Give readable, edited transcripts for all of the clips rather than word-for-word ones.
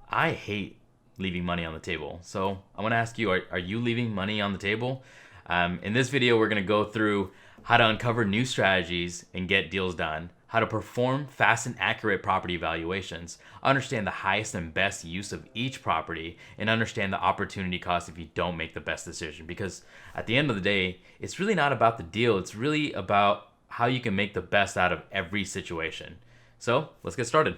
I hate leaving money on the table. So I want to ask you, are you leaving money on the table? In this video, we're going to go through how to uncover new strategies and get deals done, how to perform fast and accurate property evaluations, understand the highest and best use of each property, and understand the opportunity cost if you don't make the best decision. Because at the end of the day, it's really not about the deal. It's really about how you can make the best out of every situation. So let's get started.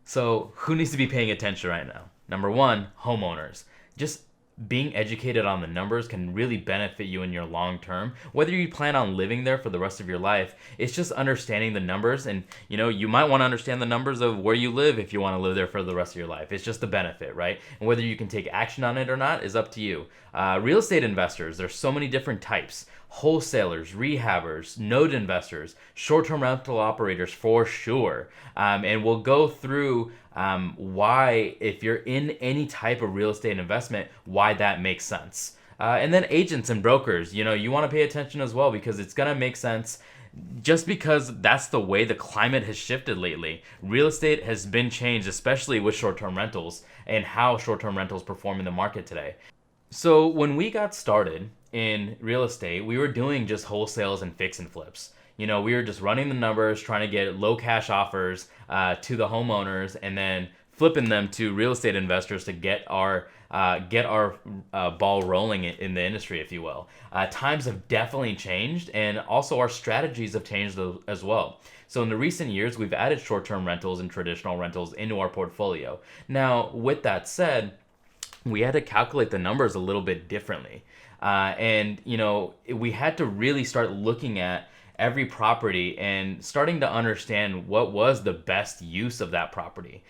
So, who needs to be paying attention right now? Number one, homeowners. Just being educated on the numbers can really benefit you in your long term. Whether you plan on living there for the rest of your life, it's just understanding the numbers. And you might want to understand the numbers of where you live if you want to live there for the rest of your life. It's just a benefit, right? And whether you can take action on it or not is up to you. Real estate investors, there's so many different types: wholesalers, rehabbers, node investors, short-term rental operators for sure. And we'll go through why, if you're in any type of real estate investment, why that makes sense. And then agents and brokers, you want to pay attention as well, because it's going to make sense just because that's the way the climate has shifted lately. Real estate has been changed, especially with short-term rentals and how short-term rentals perform in the market today. So when we got started in real estate, we were doing just wholesales and fix and flips. We were just running the numbers, trying to get low cash offers to the homeowners, and then flipping them to real estate investors to get our ball rolling in the industry, if you will. Times have definitely changed, and also our strategies have changed as well. So in the recent years, we've added short-term rentals and traditional rentals into our portfolio. Now, with that said, we had to calculate the numbers a little bit differently. And we had to really start looking at every property and starting to understand what was the best use of that property,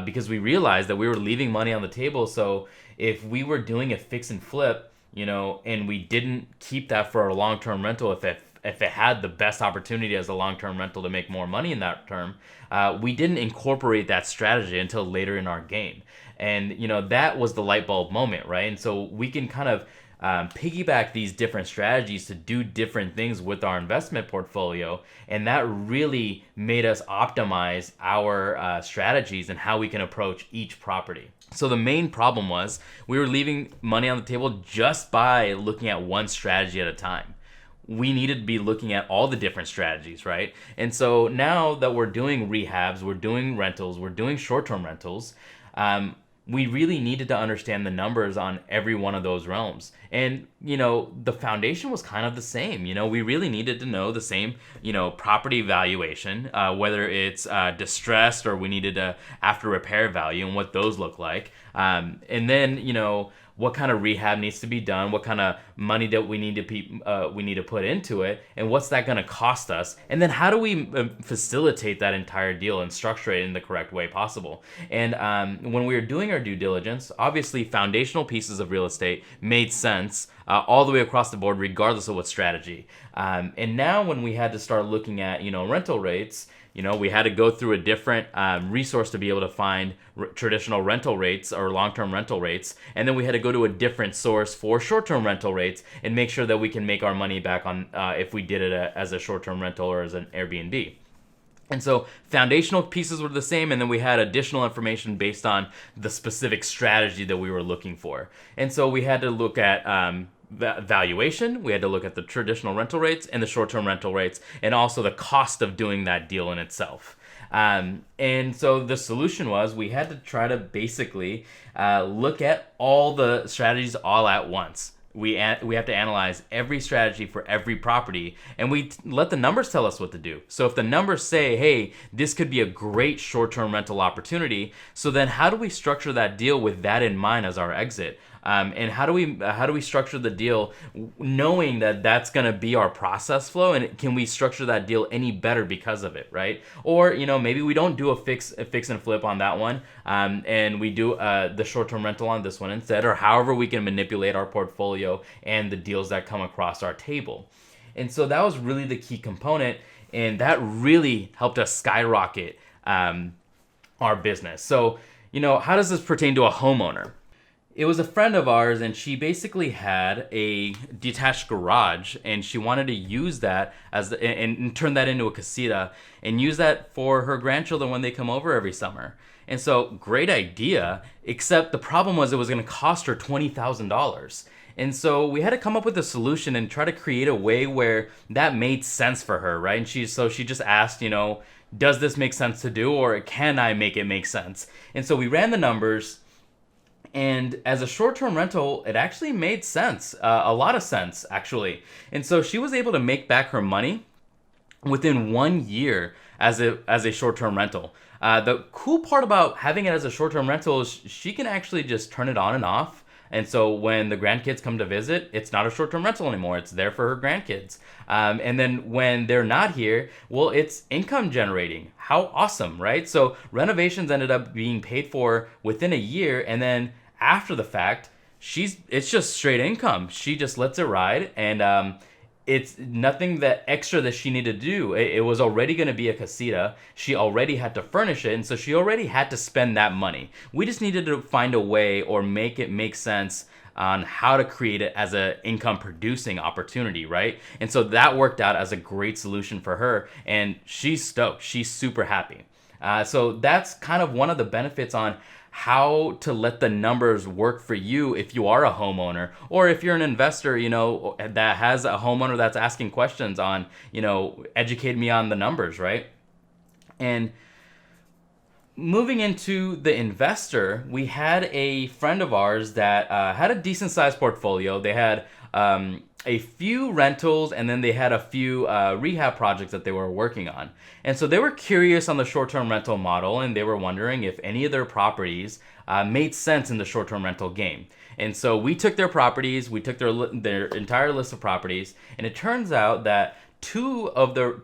because we realized that we were leaving money on the table. So if we were doing a fix and flip, and we didn't keep that for a long-term rental, if it had the best opportunity as a long-term rental to make more money in that term, we didn't incorporate that strategy until later in our game. And that was the light bulb moment, right? And so we can kind of piggyback these different strategies to do different things with our investment portfolio, and that really made us optimize our strategies and how we can approach each property. So the main problem was we were leaving money on the table just by looking at one strategy at a time. We needed to be looking at all the different strategies, right? And so now that we're doing rehabs, we're doing rentals, we're doing short-term rentals, we really needed to understand the numbers on every one of those realms. And, the foundation was kind of the same. We really needed to know the same, property valuation, whether it's distressed or we needed a after repair value and what those look like. And then, what kind of rehab needs to be done, what kind of money that we need to put into it, and what's that going to cost us, and then how do we facilitate that entire deal and structure it in the correct way possible. And when we were doing our due diligence, obviously foundational pieces of real estate made sense all the way across the board, regardless of what strategy. And now when we had to start looking at rental rates, we had to go through a different resource to be able to find traditional rental rates or long-term rental rates. And then we had to go to a different source for short-term rental rates and make sure that we can make our money back on if we did it as a short-term rental or as an Airbnb. And so foundational pieces were the same, and then we had additional information based on the specific strategy that we were looking for. And so we had to look at valuation, we had to look at the traditional rental rates and the short-term rental rates, and also the cost of doing that deal in itself. And so the solution was we had to try to basically look at all the strategies all at once. We have to analyze every strategy for every property, and we let the numbers tell us what to do. So if the numbers say, hey, this could be a great short-term rental opportunity, so then how do we structure that deal with that in mind as our exit? And how do we structure the deal knowing that that's going to be our process flow, and can we structure that deal any better because of it, right? Or maybe we don't do a fix and flip on that one, and we do the short-term rental on this one instead, or however we can manipulate our portfolio and the deals that come across our table. And so that was really the key component, and that really helped us skyrocket our business. So how does this pertain to a homeowner? it was a friend of ours, and she basically had a detached garage, and she wanted to use that and turn that into a casita and use that for her grandchildren when they come over every summer. And so, great idea, except the problem was it was going to cost her $20,000. And so we had to come up with a solution and try to create a way where that made sense for her, right? And she just asked, does this make sense to do, or can I make it make sense? And so we ran the numbers, and as a short-term rental, it actually made sense, a lot of sense, actually. And so she was able to make back her money within 1 year as a short-term rental. The cool part about having it as a short-term rental is she can actually just turn it on and off. And so when the grandkids come to visit, it's not a short-term rental anymore. It's there for her grandkids. And then when they're not here, well, it's income generating. How awesome, right? So renovations ended up being paid for within a year. And then after the fact, it's just straight income. She just lets it ride. And it's nothing that extra that she needed to do. It was already going to be a casita. She already had to furnish it, and so she already had to spend that money. We just needed to find a way or make it make sense on how to create it as an income producing opportunity, right? And so that worked out as a great solution for her, and she's stoked. She's super happy. So that's kind of one of the benefits on how to let the numbers work for you if you are a homeowner, or if you're an investor, that has a homeowner that's asking questions on, educate me on the numbers, right? And moving into the investor, we had a friend of ours that had a decent sized portfolio. They had a few rentals, and then they had a few rehab projects that they were working on. And so they were curious on the short-term rental model, and they were wondering if any of their properties made sense in the short-term rental game. And so we took their properties, we took their entire list of properties, and it turns out that two of the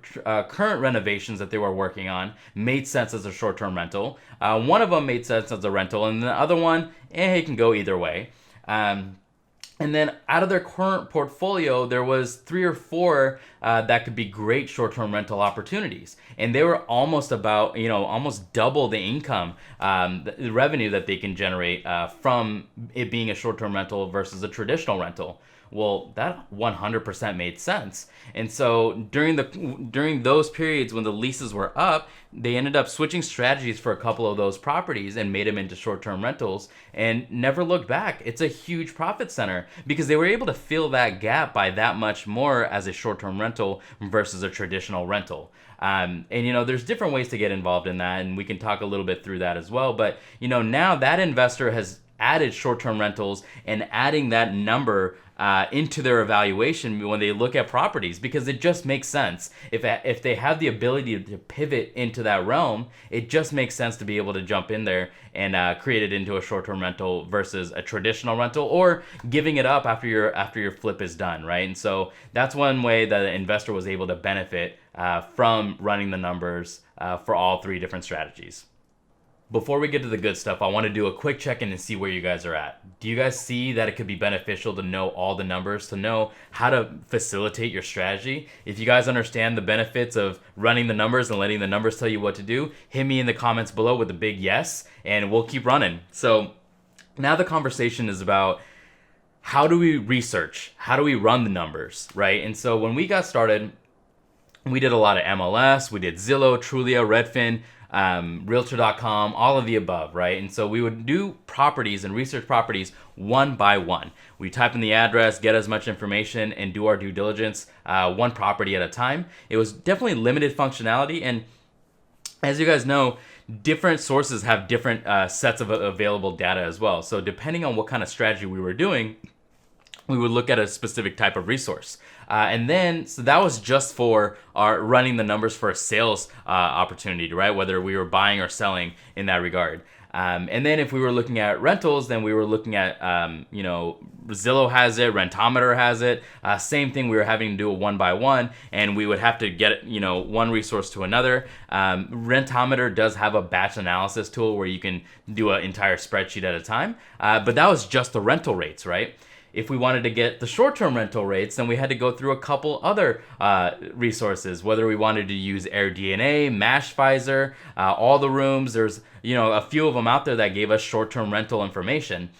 current renovations that they were working on made sense as a short-term rental. One of them made sense as a rental, and the other one, it can go either way. And then out of their current portfolio, there was 3 or 4 that could be great short-term rental opportunities. And they were almost almost double the income, the revenue that they can generate from it being a short-term rental versus a traditional rental. Well, that 100% made sense. And so during those periods when the leases were up, they ended up switching strategies for a couple of those properties and made them into short-term rentals and never looked back. It's a huge profit center because they were able to fill that gap by that much more as a short-term rental versus a traditional rental. And there's different ways to get involved in that, and we can talk a little bit through that as well. But now that investor has added short-term rentals and adding that number into their evaluation when they look at properties, because it just makes sense. If they have the ability to pivot into that realm, it just makes sense to be able to jump in there and create it into a short-term rental versus a traditional rental, or giving it up after your flip is done, right? And so that's one way that an investor was able to benefit from running the numbers for all 3 different strategies. Before we get to the good stuff, I want to do a quick check-in and see where you guys are at. Do you guys see that it could be beneficial to know all the numbers, to know how to facilitate your strategy? If you guys understand the benefits of running the numbers and letting the numbers tell you what to do, hit me in the comments below with a big yes, and we'll keep running. So now the conversation is about how do we research? How do we run the numbers, right? And so when we got started, we did a lot of MLS, we did Zillow, Trulia, Redfin, Realtor.com, all of the above, right? And so we would do properties and research properties one by one. We type in the address, get as much information, and do our due diligence one property at a time. It was definitely limited functionality, and as you guys know, different sources have different sets of available data as well. So depending on what kind of strategy we were doing, we would look at a specific type of resource. So that was just for our running the numbers for a sales opportunity, right? Whether we were buying or selling in that regard. And then if we were looking at rentals, then we were looking at, Zillow has it, Rentometer has it. Same thing, we were having to do it one by one, and we would have to get, one resource to another. Rentometer does have a batch analysis tool where you can do an entire spreadsheet at a time. But that was just the rental rates, right? If we wanted to get the short-term rental rates, then we had to go through a couple other resources, whether we wanted to use AirDNA, Mashvisor, all the rooms. There's, a few of them out there that gave us short-term rental information.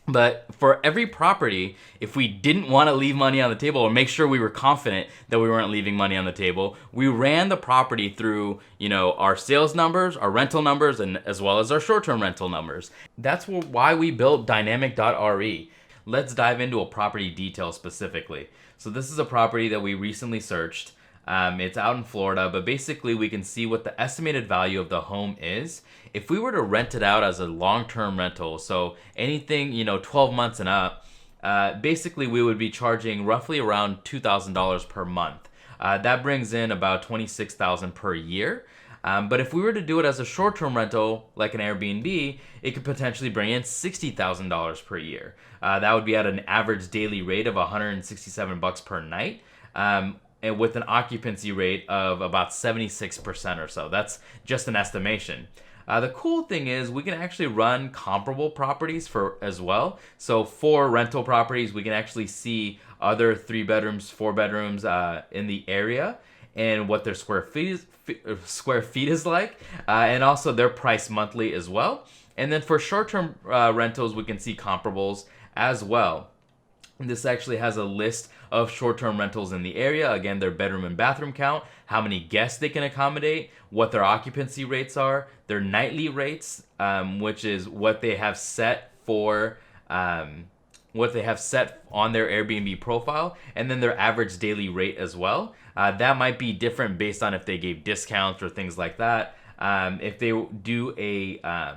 But for every property, if we didn't want to leave money on the table or make sure we were confident that we weren't leaving money on the table, we ran the property through, our sales numbers, our rental numbers, and as well as our short-term rental numbers. That's why we built Dynamic.RE. Let's dive into a property detail specifically. So this is a property that we recently searched. It's out in Florida, but basically we can see what the estimated value of the home is. If we were to rent it out as a long-term rental, so anything, 12 months and up, basically we would be charging roughly around $2,000 per month. That brings in about $26,000 per year. But if we were to do it as a short-term rental, like an Airbnb, it could potentially bring in $60,000 per year. That would be at an average daily rate of $167 per night. And with an occupancy rate of about 76% or so. That's just an estimation. The cool thing is we can actually run comparable properties as well. So for rental properties, we can actually see other 3 bedrooms, 4 bedrooms in the area and what their square feet is like, and also their price monthly as well. And then for short-term rentals, we can see comparables as well. This actually has a list of short-term rentals in the area. Again, their bedroom and bathroom count, how many guests they can accommodate, what their occupancy rates are, their nightly rates, which is what they have set for what they have set on their Airbnb profile, and then their average daily rate as well. That might be different based on if they gave discounts or things like that. If they do a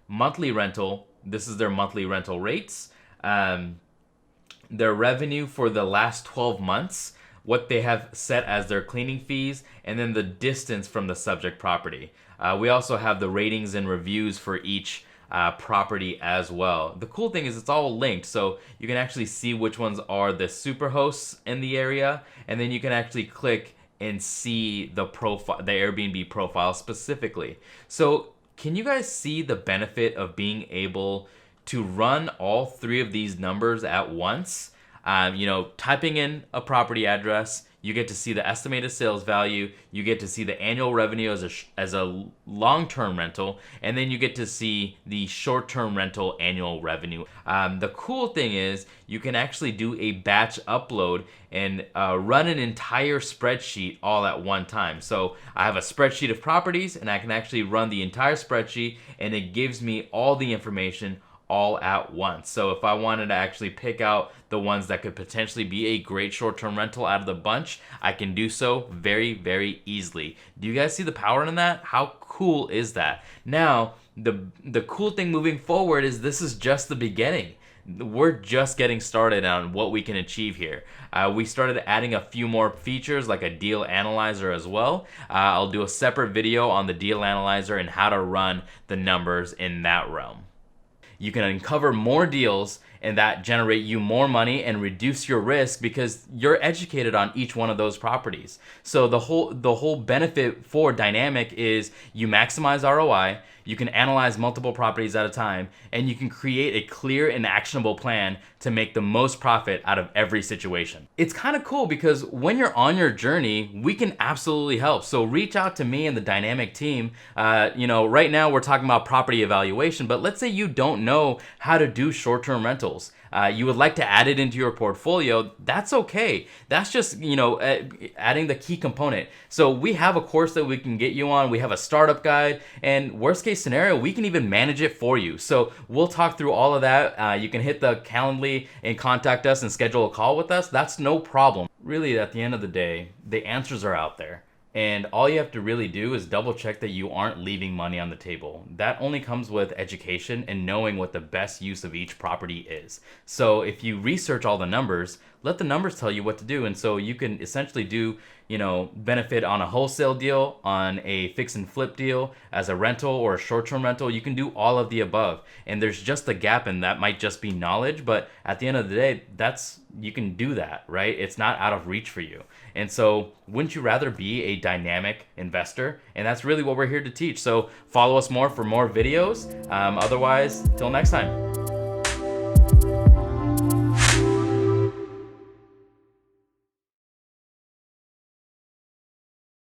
monthly rental, this is their monthly rental rates. Their revenue for the last 12 months, what they have set as their cleaning fees, and then the distance from the subject property. We also have the ratings and reviews for each property as well. The cool thing is it's all linked, so you can actually see which ones are the super hosts in the area, and then you can actually click and see the Airbnb profile specifically. So can you guys see the benefit of being able to run all 3 of these numbers at once? Typing in a property address, you get to see the estimated sales value, you get to see the annual revenue as a long-term rental, and then you get to see the short-term rental annual revenue. The cool thing is you can actually do a batch upload and run an entire spreadsheet all at one time. So I have a spreadsheet of properties, and I can actually run the entire spreadsheet, and it gives me all the information all at once. So if I wanted to actually pick out the ones that could potentially be a great short-term rental out of the bunch, I can do so very, very easily. Do you guys see the power in that? How cool is that? Now, the cool thing moving forward is this is just the beginning. We're just getting started on what we can achieve here. We started adding a few more features like a deal analyzer as well. I'll do a separate video on the deal analyzer and how to run the numbers in that realm. You can uncover more deals and that generate you more money and reduce your risk because you're educated on each one of those properties. So the whole benefit for Dynamic is you maximize ROI, you can analyze multiple properties at a time, and you can create a clear and actionable plan to make the most profit out of every situation. It's kind of cool because when you're on your journey, we can absolutely help. So reach out to me and the Dynamic team. Right now we're talking about property evaluation, but let's say you don't know how to do short-term rentals. You would like to add it into your portfolio, that's okay. That's just, adding the key component. So we have a course that we can get you on. We have a startup guide, and worst case scenario, we can even manage it for you. So we'll talk through all of that. You can hit the Calendly and contact us and schedule a call with us. That's no problem. Really, at the end of the day, the answers are out there. And all you have to really do is double check that you aren't leaving money on the table. That only comes with education and knowing what the best use of each property is. So if you research all the numbers, let the numbers tell you what to do. And so you can essentially do, benefit on a wholesale deal, on a fix and flip deal, as a rental or a short-term rental. You can do all of the above. And there's just a gap, and that might just be knowledge. But at the end of the day, you can do that, right? It's not out of reach for you. And so wouldn't you rather be a dynamic investor? And that's really what we're here to teach. So follow us more for more videos. Otherwise, till next time.